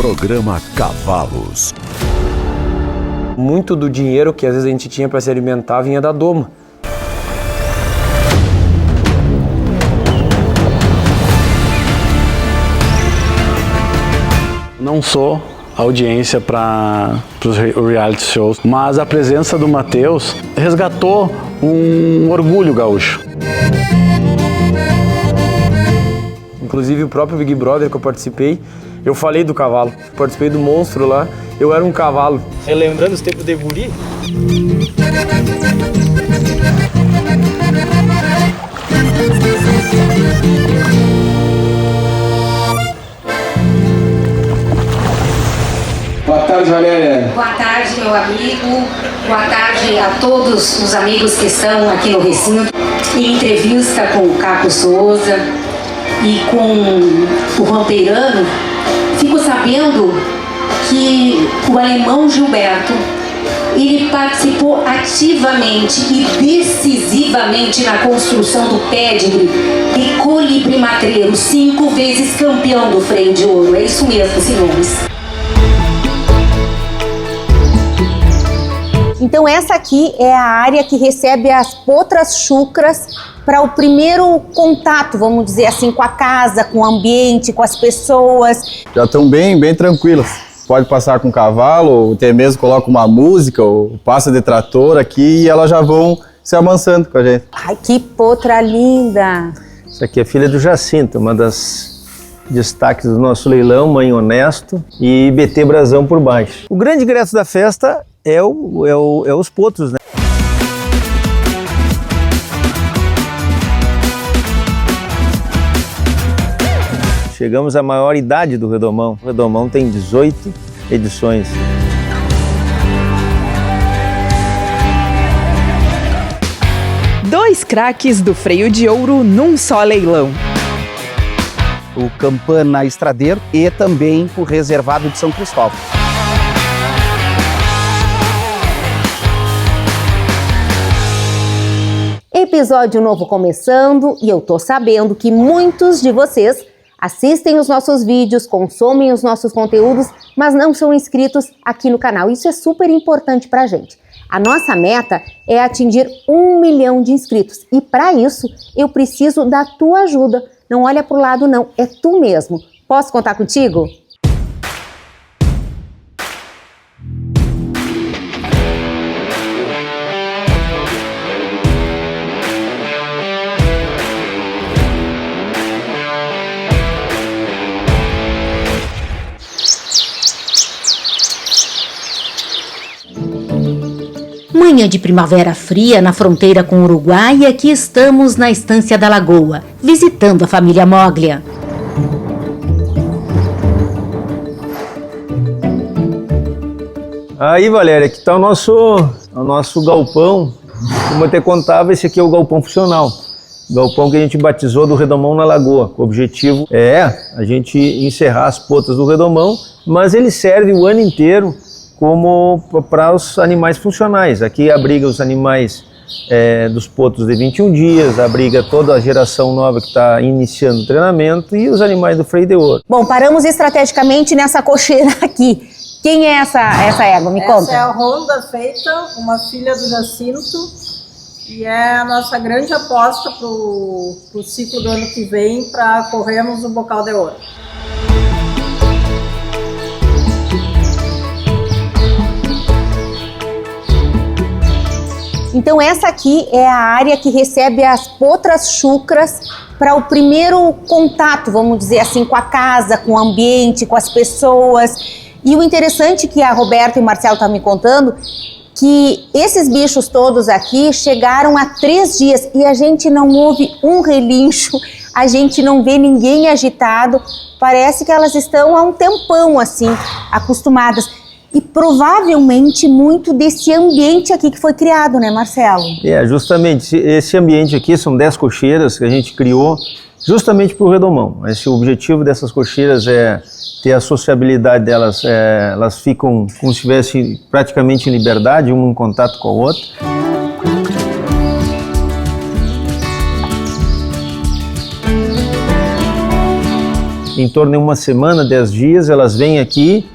Programa Cavalos. Muito do dinheiro que às vezes a gente tinha para se alimentar vinha da doma. Não sou audiência para os reality shows, mas a presença do Matheus resgatou um orgulho gaúcho. Inclusive o próprio Big Brother que eu participei, eu falei do cavalo. Participei do monstro lá, eu era um cavalo. Relembrando os tempos de guri? Boa tarde, Valéria. Boa tarde, meu amigo. Boa tarde a todos os amigos que estão aqui no recinto. Em entrevista com o Caco Souza e com o Rampeirano, fico sabendo que o alemão Gilberto, ele participou ativamente e decisivamente na construção do pedigree de Colibri Matreiro, 5 vezes campeão do freio de ouro. É isso mesmo, senhores. Então essa aqui é a área que recebe as potras chucras para o primeiro contato, vamos dizer assim, com a casa, com o ambiente, com as pessoas. Já estão bem tranquilas. Pode passar com o cavalo, ou até mesmo coloca uma música, ou passa de trator aqui e elas já vão se amansando com a gente. Ai, que potra linda! Essa aqui é filha do Jacinto, uma das destaques do nosso leilão, Mãe Honesto e BT Brasão por baixo. O grande ingresso da festa é os potros, né? Chegamos à maior idade do Redomão. O Redomão tem 18 edições. Dois craques do freio de ouro num só leilão. O Campana Estradeiro e também o Reservado de São Cristóvão. Episódio novo começando e eu tô sabendo que muitos de vocês assistem os nossos vídeos, consomem os nossos conteúdos, mas não são inscritos aqui no canal. Isso é super importante pra gente. A nossa meta é atingir 1 milhão de inscritos e para isso eu preciso da tua ajuda. Não olha pro lado não, é tu mesmo. Posso contar contigo? Manhã de primavera fria na fronteira com o Uruguai e aqui estamos na Estância da Lagoa, visitando a família Moglia. Aí, Valéria, aqui está o nosso galpão. Como eu te contava, esse aqui é o galpão funcional. Galpão que a gente batizou do Redomão na Lagoa. O objetivo é a gente encerrar as potras do Redomão, mas ele serve o ano inteiro como para os animais funcionais. Aqui abriga os animais dos potros de 21 dias, abriga toda a geração nova que está iniciando o treinamento e os animais do freio de ouro. Bom, paramos estrategicamente nessa cocheira aqui. Quem é essa égua? Me conta. Essa é a Honda Feita, uma filha do Jacinto, e é a nossa grande aposta para o ciclo do ano que vem para corrermos o Bocal de Ouro. Então essa aqui é a área que recebe as potras chucras para o primeiro contato, vamos dizer assim, com a casa, com o ambiente, com as pessoas. E o interessante que a Roberta e o Marcelo estão me contando, que esses bichos todos aqui chegaram há 3 dias e a gente não ouve um relincho, a gente não vê ninguém agitado, parece que elas estão há um tempão assim, acostumadas. E provavelmente muito desse ambiente aqui que foi criado, né, Marcelo? Justamente, esse ambiente aqui são 10 cocheiras que a gente criou justamente para o Redomão. Esse, o objetivo dessas cocheiras é ter a sociabilidade delas, elas ficam como se estivessem praticamente em liberdade, uma em contato com a outra. em torno de uma semana, 10 dias, elas vêm aqui,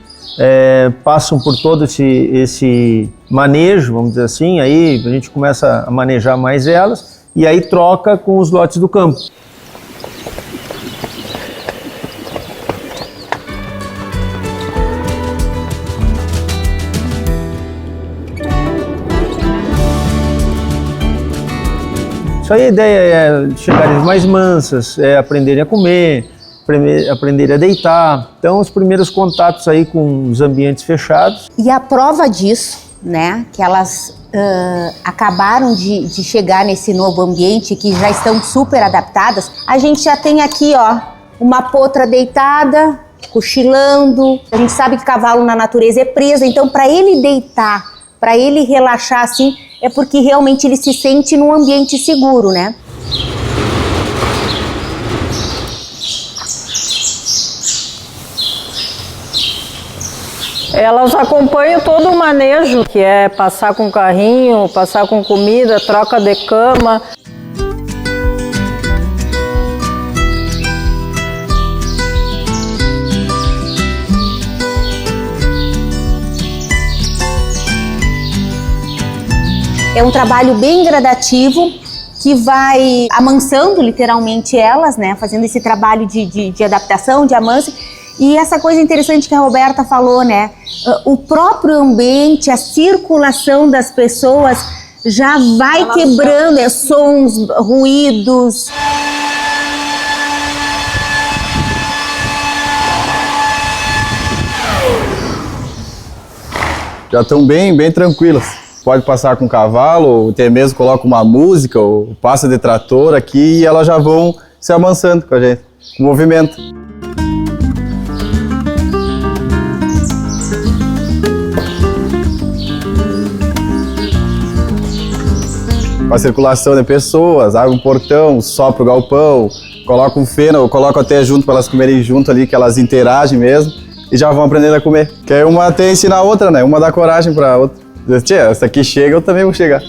passam por todo esse manejo, vamos dizer assim, aí a gente começa a manejar mais elas e aí troca com os lotes do campo. Isso aí a ideia é chegarem mais mansas, aprenderem a comer, aprenderem a deitar. Então, os primeiros contatos aí com os ambientes fechados. E a prova disso, né, que elas acabaram de chegar nesse novo ambiente, que já estão super adaptadas, a gente já tem aqui, ó, uma potra deitada, cochilando. A gente sabe que cavalo na natureza é preso, então para ele deitar, para ele relaxar assim, é porque realmente ele se sente num ambiente seguro, né? Elas acompanham todo o manejo, que é passar com carrinho, passar com comida, troca de cama. É um trabalho bem gradativo, que vai amansando literalmente elas, né? Fazendo esse trabalho de adaptação, de amanso. E essa coisa interessante que a Roberta falou, né? O próprio ambiente, a circulação das pessoas já vai quebrando sons, ruídos. Já estão bem tranquilas. Pode passar com o cavalo, ou até mesmo coloca uma música, ou passa de trator aqui e elas já vão se amansando com a gente, com o movimento. Com a circulação de pessoas, abre um portão, sopra o galpão, coloca um feno, ou coloca até junto para elas comerem junto ali, que elas interagem mesmo e já vão aprendendo a comer. Que aí uma até ensina a outra, né? Uma dá coragem para a outra. Tia, essa aqui chega, eu também vou chegar.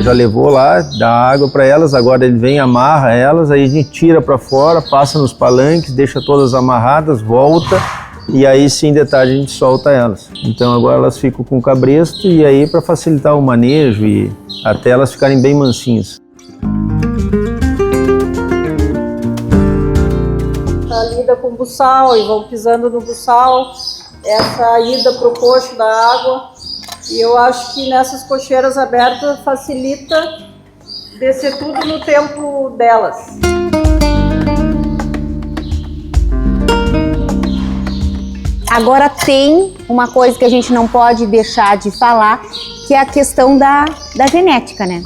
Já levou lá, dá água para elas, agora ele vem, amarra elas, aí a gente tira para fora, passa nos palanques, deixa todas amarradas, volta e aí sim de tarde a gente solta elas. Então agora elas ficam com o cabresto e aí para facilitar o manejo e até elas ficarem bem mansinhas. A lida com o buçal e vão pisando no buçal. Essa ida para o coxo da água, e eu acho que nessas cocheiras abertas facilita descer tudo no tempo delas. Agora tem uma coisa que a gente não pode deixar de falar, que é a questão da genética, né?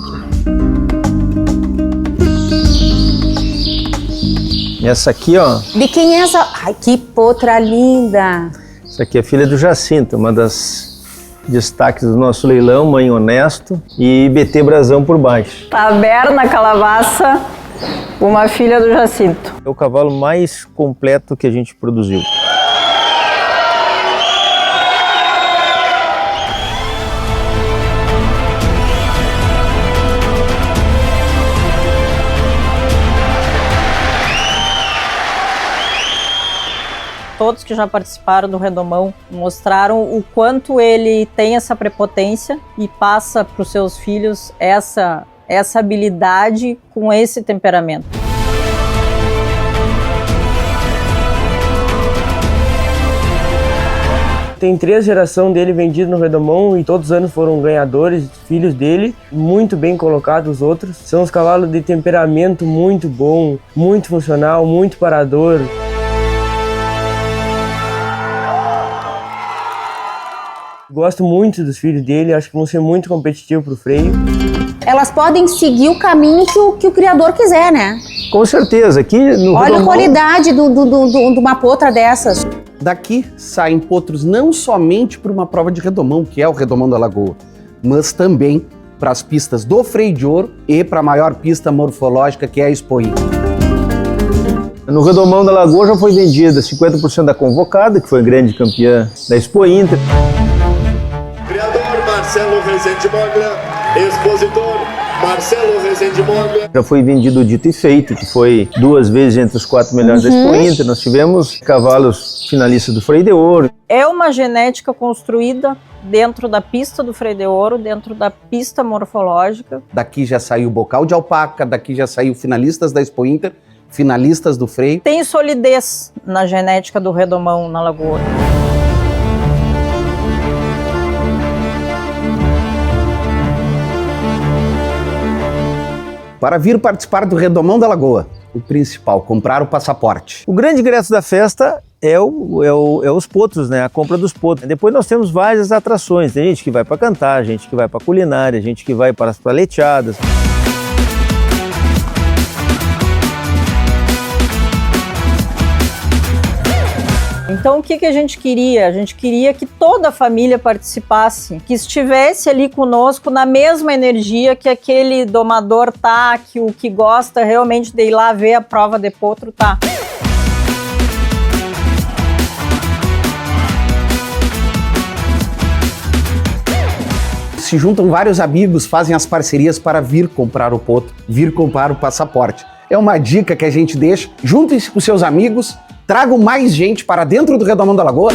E essa aqui, ó. De quem é essa? Ai, que potra linda! Essa aqui é filha do Jacinto, uma das destaques do nosso leilão, Mãe Honesto e BT Brasão por baixo. Taberna Calavaça, uma filha do Jacinto. É o cavalo mais completo que a gente produziu. Todos que já participaram do Redomão mostraram o quanto ele tem essa prepotência e passa para os seus filhos essa habilidade com esse temperamento. Tem 3 gerações dele vendido no Redomão e todos os anos foram ganhadores, filhos dele, muito bem colocados os outros. São os cavalos de temperamento muito bom, muito funcional, muito parador. Gosto muito dos filhos dele, acho que vão ser muito competitivos pro freio. Elas podem seguir o caminho que o criador quiser, né? Com certeza, aqui no Olha Redomão... a qualidade de uma potra dessas. Daqui saem potros não somente para uma prova de redomão, que é o Redomão da Lagoa, mas também para as pistas do Freio de Ouro e para a maior pista morfológica, que é a Expo Inter. No Redomão da Lagoa já foi vendida 50% da convocada, que foi grande campeã da Expo Inter. Criador Marcelo Rezende Moglia, expositor Marcelo Rezende Morgan. Já foi vendido o Dito e Feito, que foi 2 vezes entre os 4 melhores da Expo Inter. Nós tivemos cavalos finalistas do Freio de Ouro. É uma genética construída dentro da pista do Freio de Ouro, dentro da pista morfológica. Daqui já saiu Bocal de Alpaca, daqui já saiu finalistas da Expo Inter, finalistas do freio. Tem solidez na genética do redomão na Lagoa. Para vir participar do Redomão da Lagoa, o principal, comprar o passaporte. O grande ingresso da festa é os potros, né? A compra dos potros. Depois nós temos várias atrações. Tem gente que vai para cantar, gente que vai para culinária, gente que vai para as paleteadas. Então o que a gente queria? A gente queria que toda a família participasse, que estivesse ali conosco na mesma energia que aquele domador tá, que o que gosta realmente de ir lá ver a prova de potro tá. Se juntam vários amigos, fazem as parcerias para vir comprar o potro, vir comprar o passaporte. É uma dica que a gente deixa. Juntem-se com seus amigos, tragam mais gente para dentro do Redomão da Lagoa.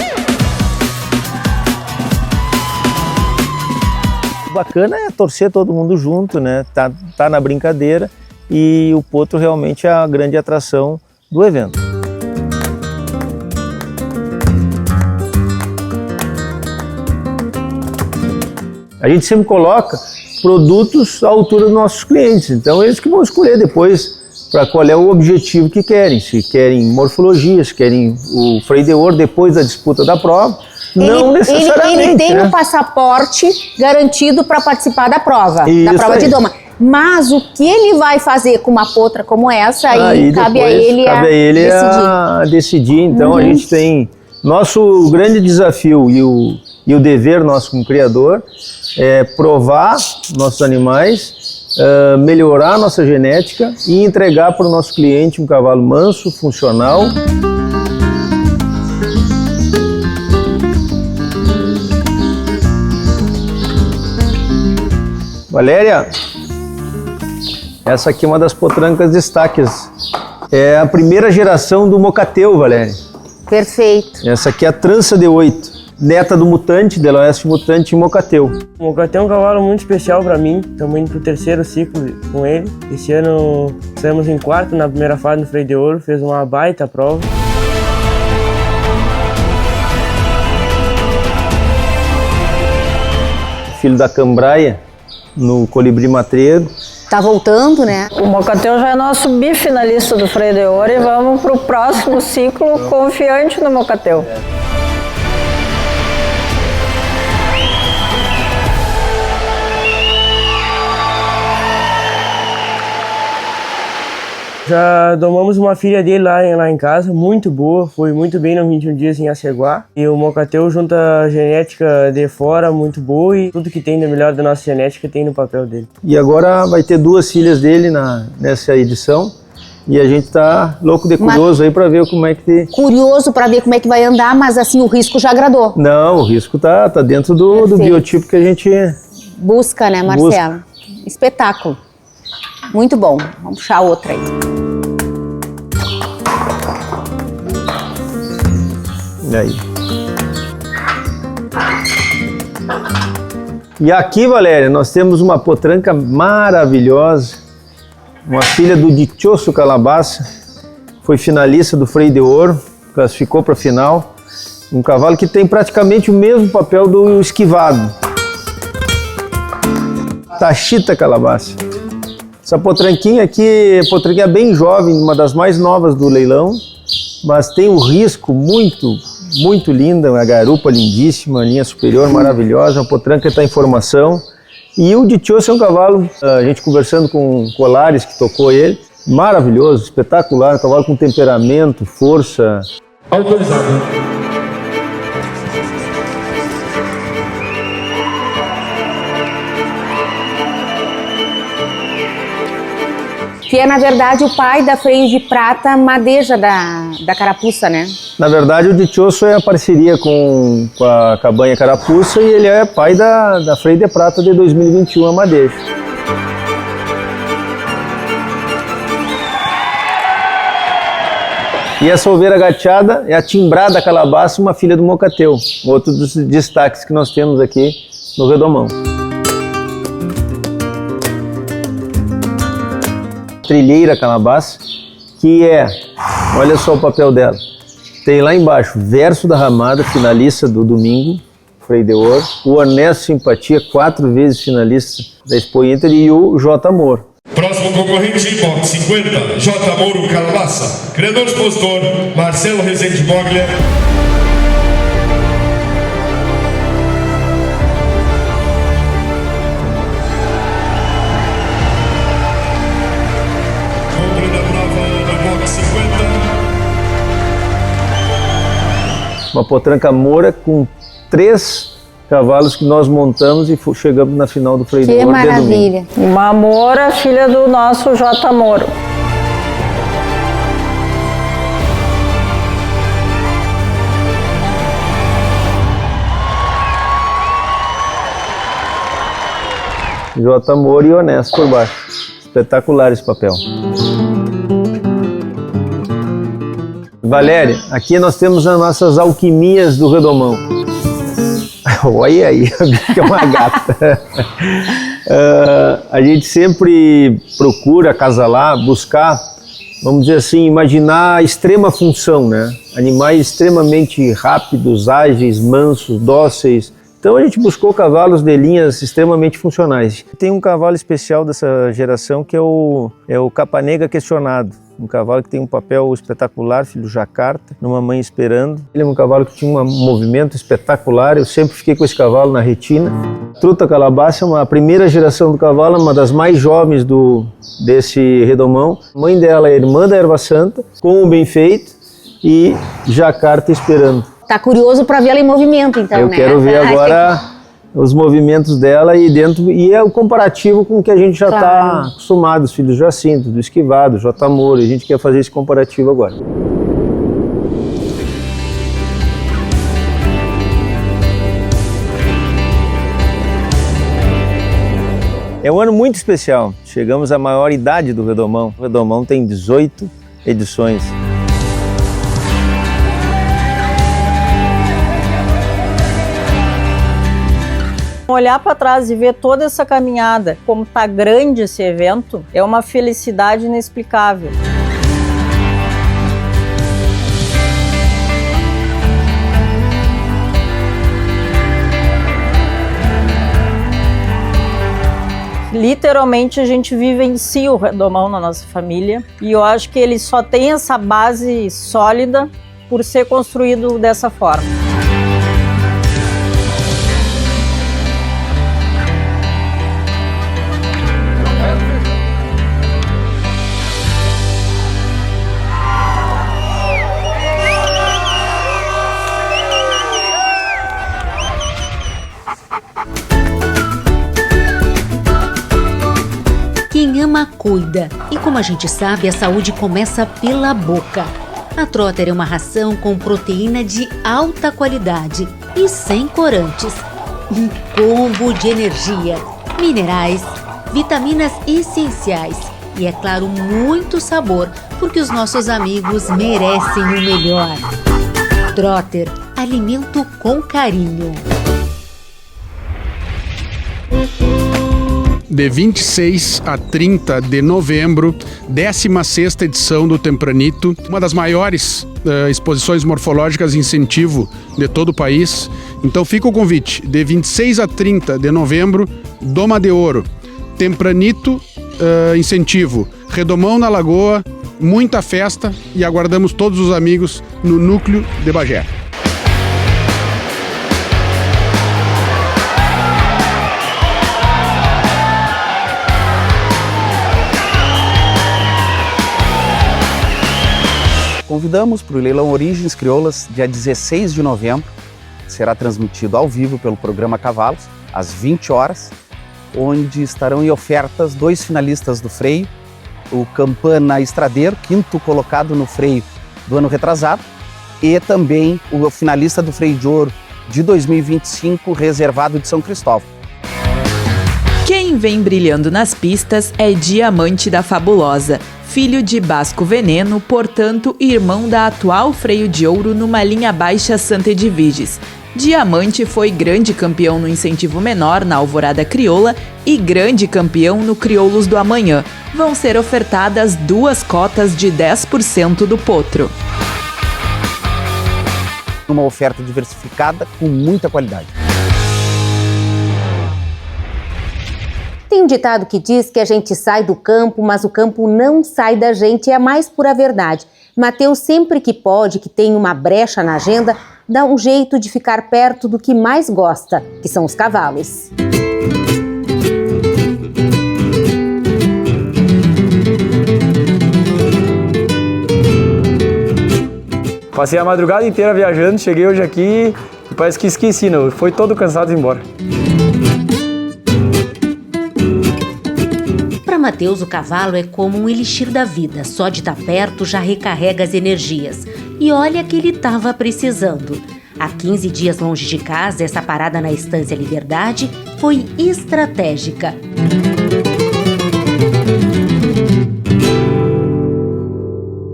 O bacana é torcer todo mundo junto, né? Tá na brincadeira, e o potro realmente é a grande atração do evento. A gente sempre coloca produtos à altura dos nossos clientes, então eles que vão escolher depois para qual é o objetivo que querem, se querem morfologia, se querem o freio de ouro depois da disputa da prova, não necessariamente. Ele tem né? um passaporte garantido para participar da prova, de doma. Mas o que ele vai fazer com uma potra como essa, aí cabe a ele a decidir. Então a gente tem nosso grande desafio e o dever nosso como criador é provar nossos animais, melhorar a nossa genética e entregar para o nosso cliente um cavalo manso, funcional. Valéria, essa aqui é uma das potrancas destaques. É a primeira geração do Mocateu, Valéria. Perfeito. Essa aqui é a trança de 8. Neta do Mutante, Del Oeste Mutante e Mocateu. O Mocateu é um cavalo muito especial para mim. Estamos indo pro 3º ciclo com ele. Esse ano saímos em 4º na primeira fase no Freio de Ouro, fez uma baita prova. Filho da Cambraia, no Colibri Matreiro. Tá voltando, né? O Mocateu já é nosso bifinalista do Freio de Ouro e vamos pro próximo ciclo confiante no Mocateu. Já domamos uma filha dele lá em casa, muito boa, foi muito bem nos 21 dias em Aceguá. E o Mocateu junta a genética de fora muito boa e tudo que tem de melhor da nossa genética tem no papel dele. E agora vai ter 2 filhas dele nessa edição. E a gente tá louco de curioso aí para ver como é que... Curioso para ver como é que vai andar, mas assim, o risco já agradou. Não, o risco tá dentro do biotipo que a gente... Busca, né, Marcelo? Espetáculo. Muito bom. Vamos puxar outra aí. E aí? E aqui, Valéria, nós temos uma potranca maravilhosa, uma filha do Dichoso Calabaça, foi finalista do Freio de Ouro, classificou para a final, um cavalo que tem praticamente o mesmo papel do esquivado. Tachita Calabaça. Essa potranquinha aqui, potranquinha bem jovem, uma das mais novas do leilão, mas tem um risco muito linda, uma garupa lindíssima, linha superior maravilhosa, uma potranca que está em formação. E o Dichoso é um cavalo, a gente conversando com o Colares, que tocou ele, maravilhoso, espetacular, um cavalo com temperamento, força. Autorizado. Que é, na verdade, o pai da freio de prata madeja da carapuça, né? Na verdade, o Dichoso é a parceria com a Cabanha Carapuça e ele é pai da freio de prata de 2021, a madeja. E essa ovelha gateada é a timbrada calabaça, uma filha do mocateu. Outro dos destaques que nós temos aqui no Redomão. Trilheira calabaça, que é, olha só o papel dela. Tem lá embaixo, verso da ramada, finalista do domingo, Freio de Ouro. O Ernesto Simpatia, 4 vezes finalista da Expo Inter, e o J. Moro. Próximo concorrente, box 50, J. Moro Calabaça. Criador expositor, Marcelo Rezende Moglia. Controle da prova da box 50. Uma potranca Moura com 3 cavalos que nós montamos e chegamos na final do Freio de Ouro. Que maravilha. Uma Moura, filha do nosso J. Moro. J. Moro e Honesto por baixo. Espetacular esse papel. Valéria, aqui nós temos as nossas alquimias do Redomão. Olha aí, que é uma gata. A gente sempre procura acasalar, buscar, vamos dizer assim, imaginar a extrema função, né? Animais extremamente rápidos, ágeis, mansos, dóceis. Então a gente buscou cavalos de linhas extremamente funcionais. Tem um cavalo especial dessa geração que é o Capanega Questionado. Um cavalo que tem um papel espetacular, filho do Jacarta, numa mãe esperando. Ele é um cavalo que tinha um movimento espetacular, eu sempre fiquei com esse cavalo na retina. Truta Calabaça é a primeira geração do cavalo, uma das mais jovens desse Redomão. A mãe dela é irmã da Erva Santa, com o Bem Feito e Jacarta esperando. Tá curioso para ver ela em movimento, então, né? Eu quero ver agora os movimentos dela e é o comparativo com o que a gente já está acostumado, os filhos do Jacinto, do Esquivado, do J. Moro. A gente quer fazer esse comparativo agora. É um ano muito especial. Chegamos à maior idade do Redomão. O Redomão tem 18 edições. Olhar para trás e ver toda essa caminhada, como tá grande esse evento, é uma felicidade inexplicável. Literalmente a gente vivencia o Redomão na nossa família e eu acho que ele só tem essa base sólida por ser construído dessa forma. Quem ama, cuida. E como a gente sabe, a saúde começa pela boca. A Trotter é uma ração com proteína de alta qualidade e sem corantes. Um combo de energia, minerais, vitaminas essenciais e, é claro, muito sabor, porque os nossos amigos merecem o melhor. Trotter, alimento com carinho. De 26 a 30 de novembro, 16ª edição do Tempranito, uma das maiores exposições morfológicas e incentivo de todo o país. Então fica o convite, de 26 a 30 de novembro, Doma de Ouro, Tempranito incentivo, Redomão na Lagoa, muita festa e aguardamos todos os amigos no Núcleo de Bagé. Convidamos para o leilão Origens Crioulas, dia 16 de novembro. Será transmitido ao vivo pelo programa Cavalos, às 20 horas, onde estarão em ofertas 2 finalistas do freio, o Campana Estradeiro, 5º colocado no freio do ano retrasado, e também o finalista do Freio de Ouro de 2025, reservado de São Cristóvão. Quem vem brilhando nas pistas é Diamante da Fabulosa, filho de Basco Veneno, portanto, irmão da atual Freio de Ouro numa linha baixa Santa Edviges. Diamante foi grande campeão no incentivo menor na Alvorada Crioula e grande campeão no Crioulos do Amanhã. Vão ser ofertadas 2 cotas de 10% do potro. Uma oferta diversificada com muita qualidade. Tem um ditado que diz que a gente sai do campo, mas o campo não sai da gente, é a mais pura verdade. Matheus, sempre que pode, que tem uma brecha na agenda, dá um jeito de ficar perto do que mais gosta, que são os cavalos. Passei a madrugada inteira viajando, cheguei hoje aqui e parece que esqueci, não. Foi todo cansado e embora. Para Matheus, o cavalo é como um elixir da vida. Só de estar perto já recarrega as energias. E olha que ele estava precisando. Há 15 dias longe de casa, essa parada na Estância Liberdade foi estratégica.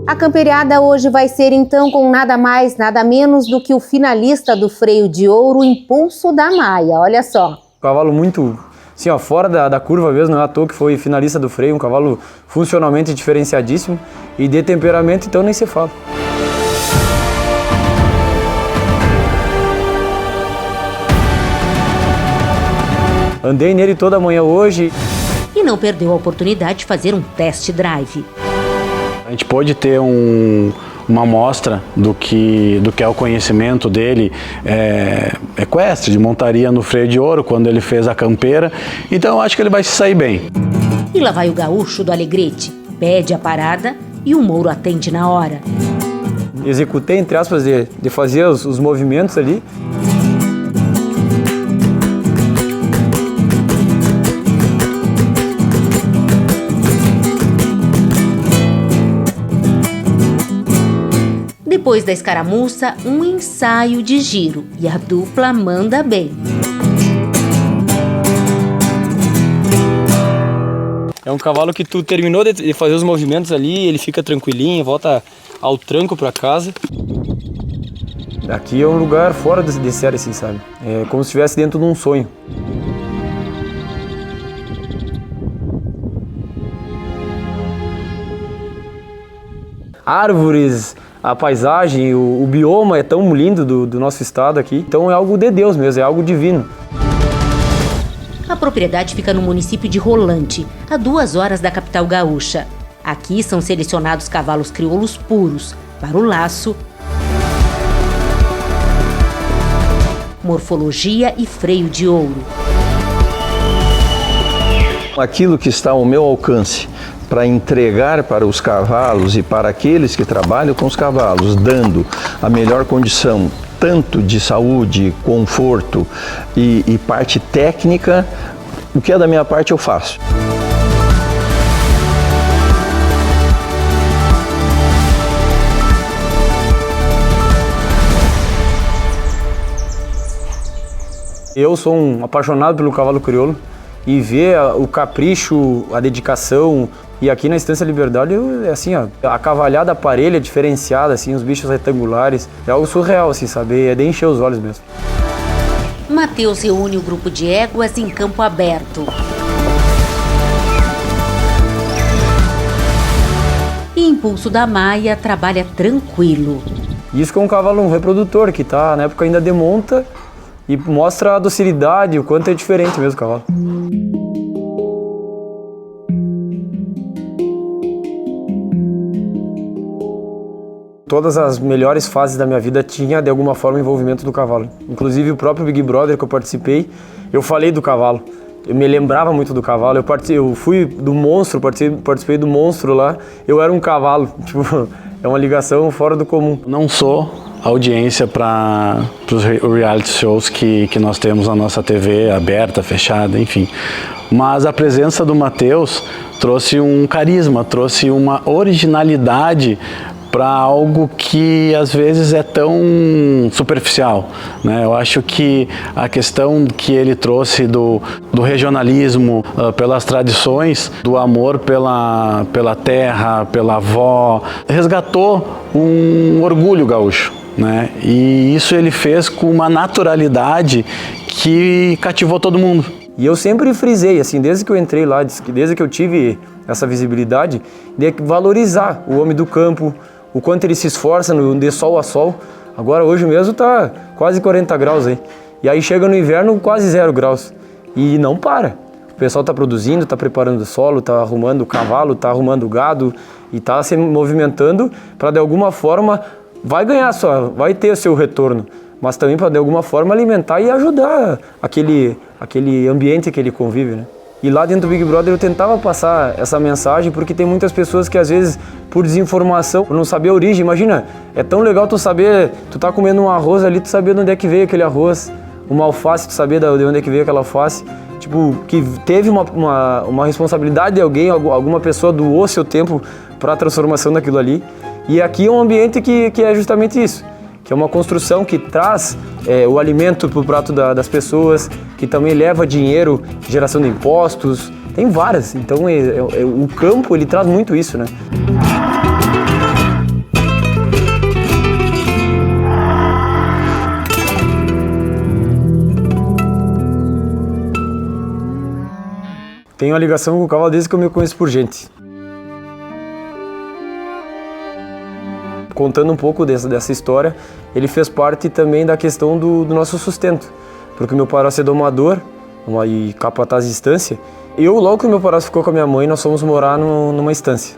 A camperiada hoje vai ser então com nada mais, nada menos do que o finalista do Freio de Ouro, Impulso da Maia. Olha só. Cavalo muito, assim, ó, fora da curva mesmo, não é à toa que foi finalista do freio, um cavalo funcionalmente diferenciadíssimo e de temperamento, então nem se fala. Andei nele toda manhã hoje. E não perdeu a oportunidade de fazer um test drive. A gente pôde ter uma amostra do que é o conhecimento dele equestre, de montaria no Freio de Ouro, quando ele fez a campeira. Então eu acho que ele vai se sair bem. E lá vai o gaúcho do Alegrete. Pede a parada e o Mouro atende na hora. Executei, entre aspas, de fazer os movimentos ali. Depois da escaramuça, um ensaio de giro e a dupla manda bem. É um cavalo que tu terminou de fazer os movimentos ali, ele fica tranquilinho, volta ao tranco para casa. Aqui é um lugar fora de série, assim, sabe? É como se estivesse dentro de um sonho. Árvores, a paisagem, o bioma é tão lindo do nosso estado aqui. Então é algo de Deus mesmo, é algo divino. A propriedade fica no município de Rolante, a 2 horas da capital gaúcha. Aqui são selecionados cavalos crioulos puros para o laço, morfologia e freio de ouro. Aquilo que está ao meu alcance para entregar para os cavalos e para aqueles que trabalham com os cavalos, dando a melhor condição, tanto de saúde, conforto e parte técnica, o que é da minha parte eu faço. Eu sou um apaixonado pelo cavalo crioulo e ver o capricho, a dedicação. E aqui na Estância Liberdade, é assim, ó, a cavalhada parelha, diferenciada, assim, os bichos retangulares. É algo surreal, assim, sabe? É de encher os olhos mesmo. Matheus reúne o grupo de éguas em campo aberto. E Impulso da Maia trabalha tranquilo. Isso que é um cavalo, um reprodutor, que tá na época ainda de monta e mostra a docilidade, o quanto é diferente mesmo o cavalo. Todas as melhores fases da minha vida tinha de alguma forma envolvimento do cavalo. Inclusive o próprio Big Brother que eu participei, eu falei do cavalo. Eu me lembrava muito do cavalo. Eu fui do monstro, participei do monstro lá. Eu era um cavalo. Tipo, é uma ligação fora do comum. Não sou audiência para os reality shows que nós temos na nossa TV, aberta, fechada, enfim. Mas a presença do Matheus trouxe um carisma, trouxe uma originalidade para algo que às vezes é tão superficial, né? Eu acho que a questão que ele trouxe do regionalismo, pelas tradições, do amor pela terra, pela avó, resgatou um orgulho gaúcho, né? E isso ele fez com uma naturalidade que cativou todo mundo. E eu sempre frisei, assim, desde que eu entrei lá, desde que eu tive essa visibilidade, de valorizar o homem do campo, o quanto ele se esforça de sol a sol. Agora hoje mesmo tá quase 40 graus aí. E aí chega no inverno quase 0 graus. E não para. O pessoal tá produzindo, tá preparando o solo, tá arrumando o cavalo, tá arrumando o gado e tá se movimentando para de alguma forma vai ter o seu retorno, mas também para de alguma forma alimentar e ajudar aquele ambiente que ele convive, né? E lá dentro do Big Brother eu tentava passar essa mensagem, porque tem muitas pessoas que às vezes, por desinformação, por não saber a origem, imagina, é tão legal tu saber, tu tá comendo um arroz ali, tu saber de onde é que veio aquele arroz, uma alface, tu saber de onde é que veio aquela alface, tipo, que teve uma responsabilidade de alguém, alguma pessoa doou seu tempo para a transformação daquilo ali. E aqui é um ambiente que é justamente isso, que é uma construção que traz o alimento para o prato das pessoas, que também leva dinheiro, geração de impostos, tem várias. Então o campo ele traz muito isso, né? Tenho uma ligação com o cavalo desde que eu me conheço por gente. Contando um pouco dessa história, ele fez parte também da questão do nosso sustento. Porque o meu padrasto é domador e capataz de estância. Logo que o meu padrasto ficou com a minha mãe, nós fomos morar numa estância.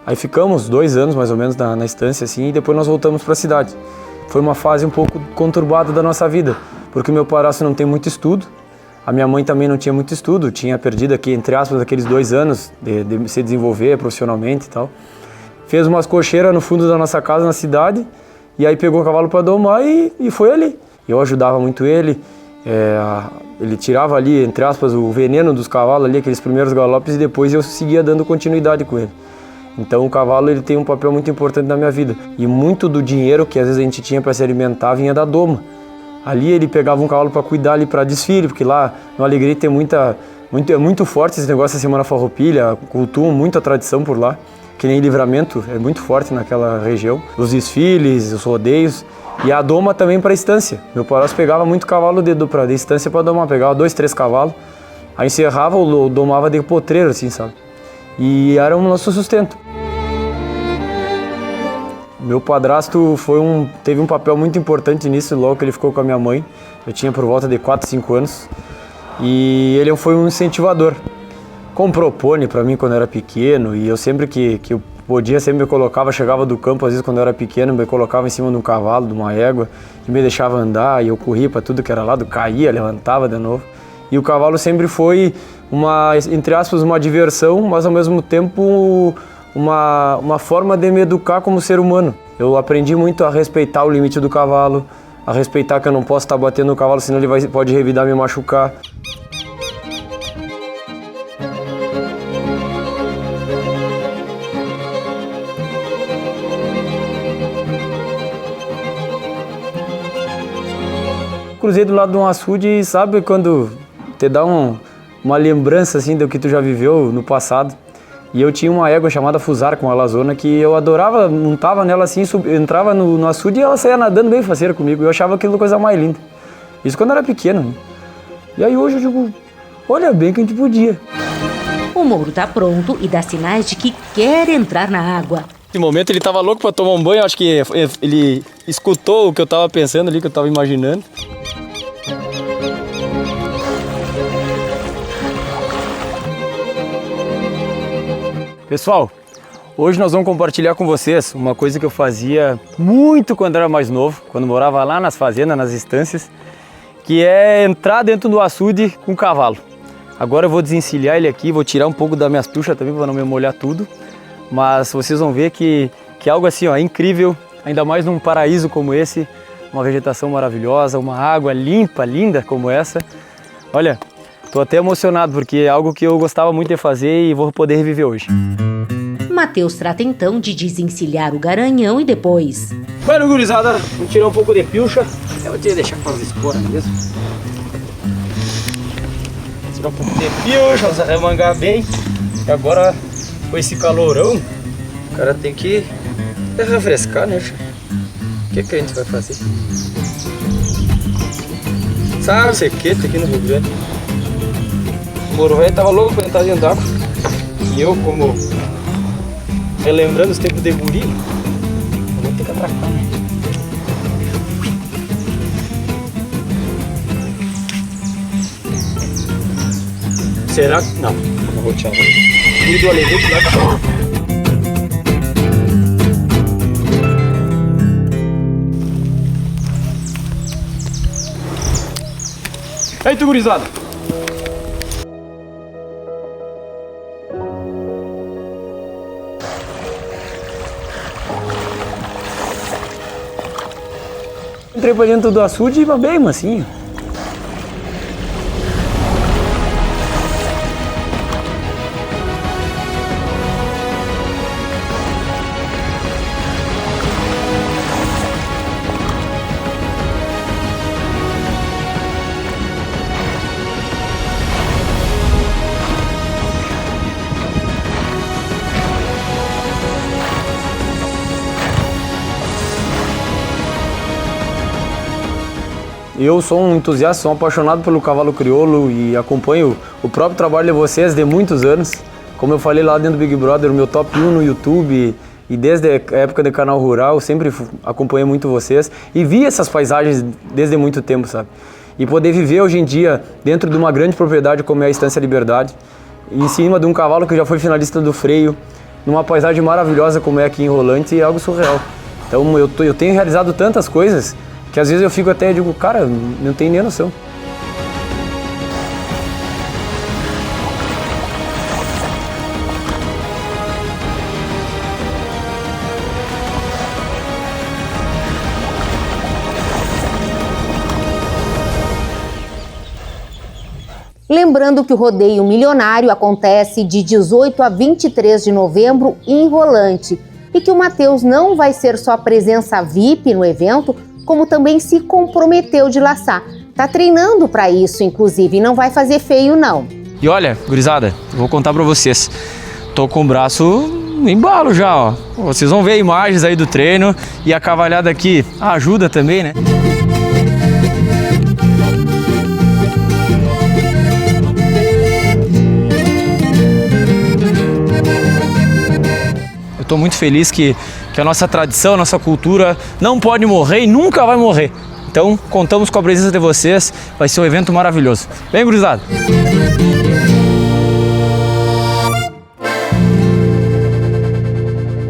Aí ficamos 2 anos mais ou menos na estância assim, e depois nós voltamos para a cidade. Foi uma fase um pouco conturbada da nossa vida, porque o meu padrasto não tem muito estudo, a minha mãe também não tinha muito estudo, tinha perdido aqui, entre aspas, aqueles 2 anos de se desenvolver profissionalmente e tal. Fez umas cocheiras no fundo da nossa casa, na cidade, e aí pegou o cavalo para domar e foi ali. Eu ajudava muito ele, ele tirava ali, entre aspas, o veneno dos cavalos ali, aqueles primeiros galopes, e depois eu seguia dando continuidade com ele. Então o cavalo ele tem um papel muito importante na minha vida. E muito do dinheiro que às vezes a gente tinha para se alimentar vinha da doma. Ali ele pegava um cavalo para cuidar ali para desfile, porque lá no Alegrete tem muito forte esse negócio da Semana Farroupilha, cultuam muito a tradição por lá. Que nem Livramento, é muito forte naquela região. Os desfiles, os rodeios e a doma também para a estância. Meu padrasto pegava muito cavalo de estância para domar, pegava 2, 3 cavalos, aí encerrava ou domava de potreiro, assim, sabe? E era o nosso sustento. Meu padrasto teve um papel muito importante nisso logo que ele ficou com a minha mãe. Eu tinha por volta de 4, 5 anos e ele foi um incentivador. Comprou pônei para mim quando eu era pequeno e eu sempre que eu podia, sempre me colocava, chegava do campo, às vezes quando eu era pequeno, me colocava em cima de um cavalo, de uma égua, e me deixava andar e eu corria para tudo que era lado, caía, levantava de novo. E o cavalo sempre foi entre aspas, uma diversão, mas ao mesmo tempo uma forma de me educar como ser humano. Eu aprendi muito a respeitar o limite do cavalo, a respeitar que eu não posso estar batendo no cavalo, senão ele pode revidar e me machucar. Cruzei do lado de um açude e sabe quando te dá uma lembrança assim do que tu já viveu no passado. E eu tinha uma égua chamada Fusar com a Lazona que eu adorava, montava nela assim, entrava no açude e ela saía nadando bem faceira comigo. Eu achava aquilo coisa mais linda. Isso quando eu era pequeno. Né? E aí hoje eu digo, olha bem que a gente podia. O Mouro tá pronto e dá sinais de que quer entrar na água. Nesse momento ele tava louco para tomar um banho, acho que ele escutou o que eu tava pensando ali, que eu tava imaginando. Pessoal, hoje nós vamos compartilhar com vocês uma coisa que eu fazia muito quando era mais novo, quando morava lá nas fazendas, nas estâncias, que é entrar dentro do açude com o cavalo. Agora eu vou desencilhar ele aqui, vou tirar um pouco das minhas tuchas também para não me molhar tudo, mas vocês vão ver que é algo assim, ó, incrível, ainda mais num paraíso como esse, uma vegetação maravilhosa, uma água limpa, linda como essa. Olha, tô até emocionado porque é algo que eu gostava muito de fazer e vou poder reviver hoje. Matheus trata então de desencilhar o garanhão e depois... Bueno, gurizada, vou tirar um pouco de pilcha. Eu vou te deixar com as esporas mesmo. Tirar um pouco de pilcha, vamos arremangar bem. E agora, com esse calorão, o cara tem que refrescar, né? O que a gente vai fazer? Sabe, sequete aqui no Rio Grande. O Moro velho tava louco pra entrar dentro d'água. E eu, como relembrando os tempos de guri, eu vou ter que atracar, né? Será que... Não, não vou tirar. Vou do alevete lá, cara. Aí, tu gurizada. Entrei pra dentro do açude e vai bem mansinho. Eu sou um entusiasta, sou um apaixonado pelo cavalo crioulo e acompanho o próprio trabalho de vocês de muitos anos. Como eu falei lá dentro do Big Brother, o meu top 1 no YouTube e desde a época do canal rural, eu sempre acompanhei muito vocês e vi essas paisagens desde muito tempo, sabe? E poder viver hoje em dia dentro de uma grande propriedade como é a Estância Liberdade, em cima de um cavalo que já foi finalista do freio, numa paisagem maravilhosa como é aqui em Rolante, é algo surreal. Então eu tenho realizado tantas coisas que às vezes eu fico até e digo, cara, não tenho nem noção. Lembrando que o Rodeio Milionário acontece de 18 a 23 de novembro em Rolante e que o Matheus não vai ser só presença VIP no evento, como também se comprometeu de laçar. Tá treinando para isso, inclusive, e não vai fazer feio, não. E olha, gurizada, vou contar para vocês. Tô com o braço no embalo já, ó. Vocês vão ver imagens aí do treino e a cavalhada aqui ajuda também, né? Eu tô muito feliz que a nossa tradição, a nossa cultura não pode morrer e nunca vai morrer. Então, contamos com a presença de vocês, vai ser um evento maravilhoso. Vem, gurizada!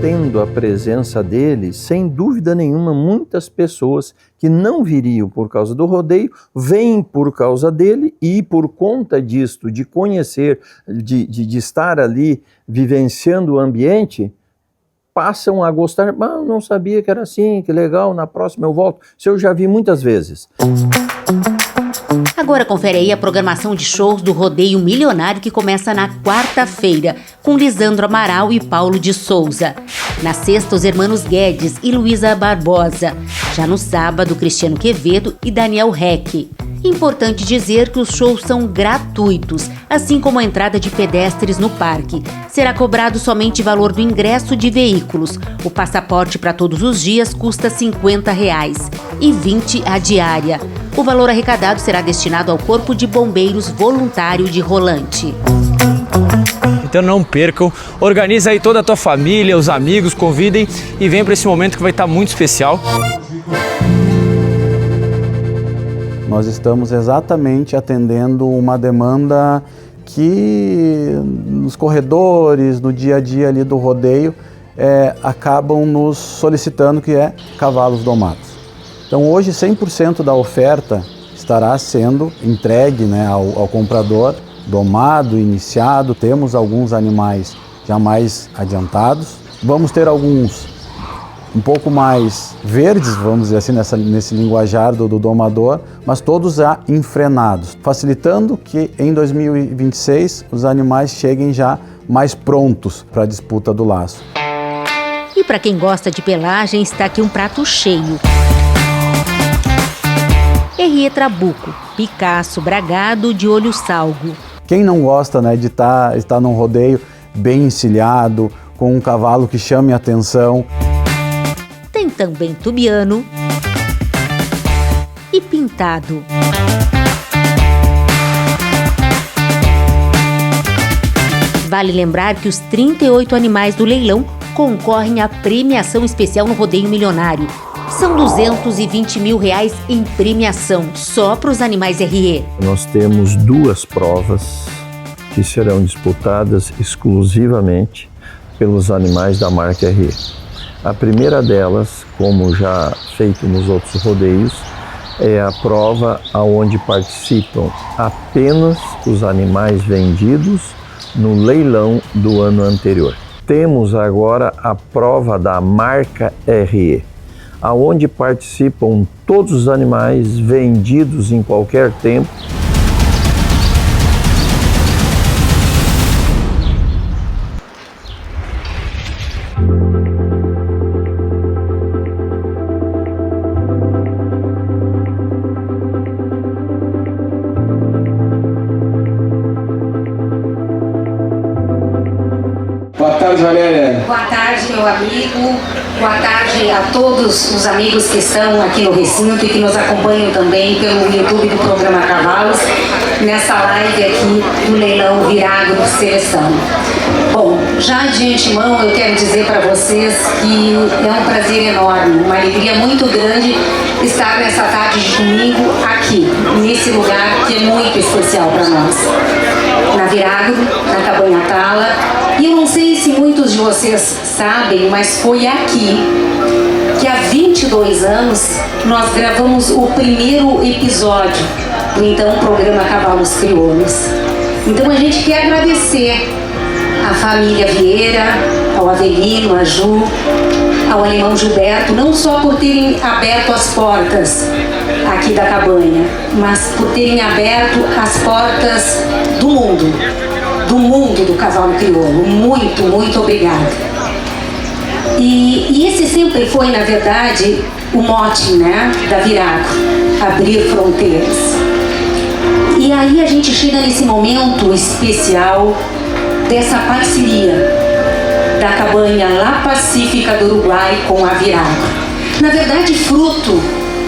Tendo a presença dele, sem dúvida nenhuma, muitas pessoas que não viriam por causa do rodeio, vêm por causa dele e por conta disto, de conhecer, de estar ali vivenciando o ambiente, passam a gostar. Ah, não sabia que era assim, que legal, na próxima eu volto. Isso eu já vi muitas vezes. Agora confere aí a programação de shows do Rodeio Milionário que começa na quarta-feira, com Lisandro Amaral e Paulo de Souza. Na sexta, os irmãos Guedes e Luísa Barbosa. Já no sábado, Cristiano Quevedo e Daniel Reck. Importante dizer que os shows são gratuitos, assim como a entrada de pedestres no parque. Será cobrado somente o valor do ingresso de veículos. O passaporte para todos os dias custa R$ 50 e 20 a diária. O valor arrecadado será destinado ao Corpo de Bombeiros Voluntário de Rolante. Então não percam, organiza aí toda a tua família, os amigos, convidem e vem para esse momento que vai estar muito especial. Nós estamos exatamente atendendo uma demanda que nos corredores, no dia a dia ali do rodeio, acabam nos solicitando, que é cavalos domados. Então hoje 100% da oferta estará sendo entregue, né, ao comprador, domado, iniciado. Temos alguns animais já mais adiantados. Vamos ter alguns um pouco mais verdes, vamos dizer assim, nesse linguajar do domador, mas todos já enfrenados, facilitando que em 2026 os animais cheguem já mais prontos para a disputa do laço. E para quem gosta de pelagem, está aqui um prato cheio. Herrier Trabuco, Picasso bragado de olho salgo. Quem não gosta, né, de estar num rodeio bem encilhado, com um cavalo que chame a atenção. Tem também tubiano e pintado. Vale lembrar que os 38 animais do leilão concorrem à premiação especial no Rodeio Milionário. São R$220 mil em premiação, só para os animais Herrier. Nós temos 2 provas que serão disputadas exclusivamente pelos animais da marca Herrier. A primeira delas, como já feito nos outros rodeios, é a prova onde participam apenas os animais vendidos no leilão do ano anterior. Temos agora a prova da marca Herrier, aonde participam todos os animais vendidos em qualquer tempo. Boa tarde, Valéria. Boa tarde, meu amigo. Boa tarde a todos os amigos que estão aqui no recinto e que nos acompanham também pelo YouTube do programa Cavalos, nessa live aqui do leilão Viragro Seleção. Bom, já de antemão eu quero dizer para vocês que é um prazer enorme, uma alegria muito grande estar nessa tarde de domingo aqui, nesse lugar que é muito especial para nós. Na Viragro, na Cabanha Tala. E eu não sei se muitos de vocês sabem, mas foi aqui que há 22 anos nós gravamos o primeiro episódio do então programa Cavalos Crioulos. Então a gente quer agradecer à família Vieira, ao Avelino, à Ju, ao alemão Gilberto, não só por terem aberto as portas aqui da cabanha, mas por terem aberto as portas do mundo do cavalo crioulo. Muito, muito obrigada. E esse sempre foi, na verdade, o mote, né, da Viragro, abrir fronteiras. E aí a gente chega nesse momento especial dessa parceria da cabanha La Pacífica do Uruguai com a Viragro. Na verdade, fruto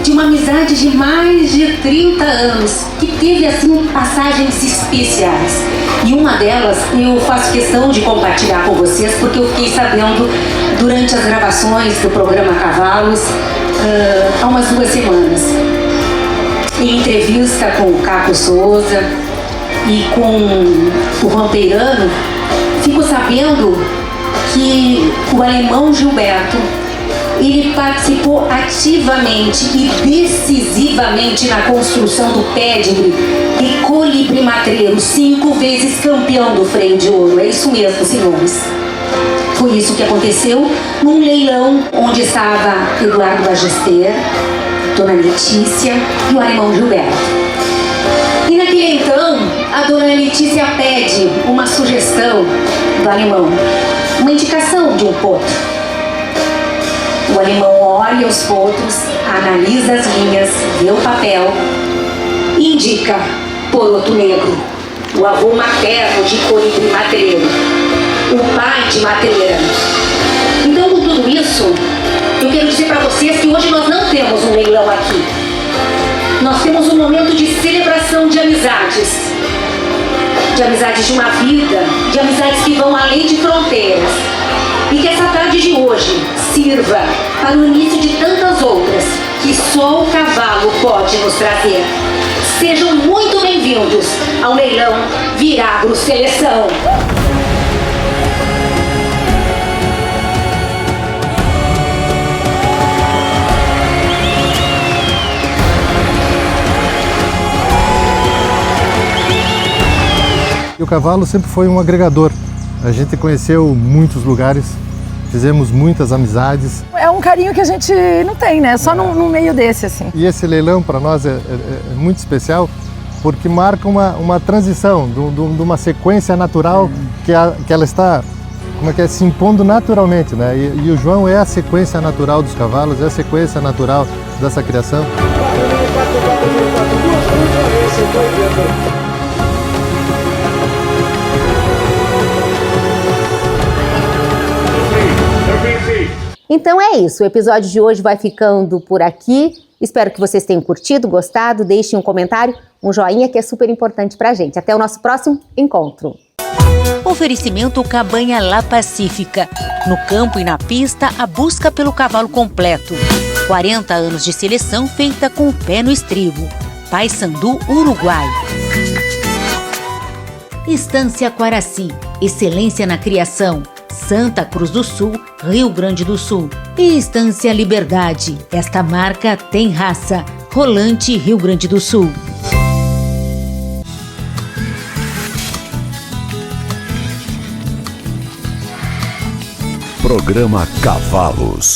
de uma amizade de mais de 30 anos, que teve, assim, passagens especiais. E uma delas eu faço questão de compartilhar com vocês, porque eu fiquei sabendo durante as gravações do programa Cavalos, há umas 2 semanas. Em entrevista com o Caco Souza e com o Rampeirano, fico sabendo que o alemão Gilberto, ele participou ativamente e decisivamente na construção do pedigree de Colibri Matreiro, 5 vezes campeão do freio de ouro. É isso mesmo, senhores. Foi isso que aconteceu num leilão onde estava Eduardo Bagester, Dona Letícia e o alemão Gilberto. E naquele então, a Dona Letícia pede uma sugestão do alemão, uma indicação de um potro. O alemão olha os potros, analisa as linhas, vê o papel e indica Poroto Negro, o avô materno de Colibri Matreiro, o pai de Matreira. Então, com tudo isso, eu quero dizer para vocês que hoje nós não temos um leilão aqui. Nós temos um momento de celebração de amizades de uma vida, de amizades que vão além de fronteiras. E que essa tarde de hoje sirva para o início de tantas outras que só o cavalo pode nos trazer. Sejam muito bem-vindos ao leilão Viragro Seleção. O cavalo sempre foi um agregador. A gente conheceu muitos lugares, fizemos muitas amizades. É um carinho que a gente não tem, né? Só no meio desse, assim. E esse leilão para nós é muito especial porque marca uma transição de uma sequência natural que ela está, se impondo naturalmente, né? E o João é a sequência natural dos cavalos, é a sequência natural dessa criação. Então é isso, o episódio de hoje vai ficando por aqui. Espero que vocês tenham curtido, gostado. Deixem um comentário, um joinha, que é super importante pra gente. Até o nosso próximo encontro. Oferecimento Cabanha La Pacífica. No campo e na pista, a busca pelo cavalo completo. 40 anos de seleção feita com o pé no estribo. Paysandu, Uruguai. Estância Quaraci. Excelência na criação. Santa Cruz do Sul, Rio Grande do Sul. E Estância Liberdade. Esta marca tem raça. Rolante, Rio Grande do Sul. Programa Cavalos.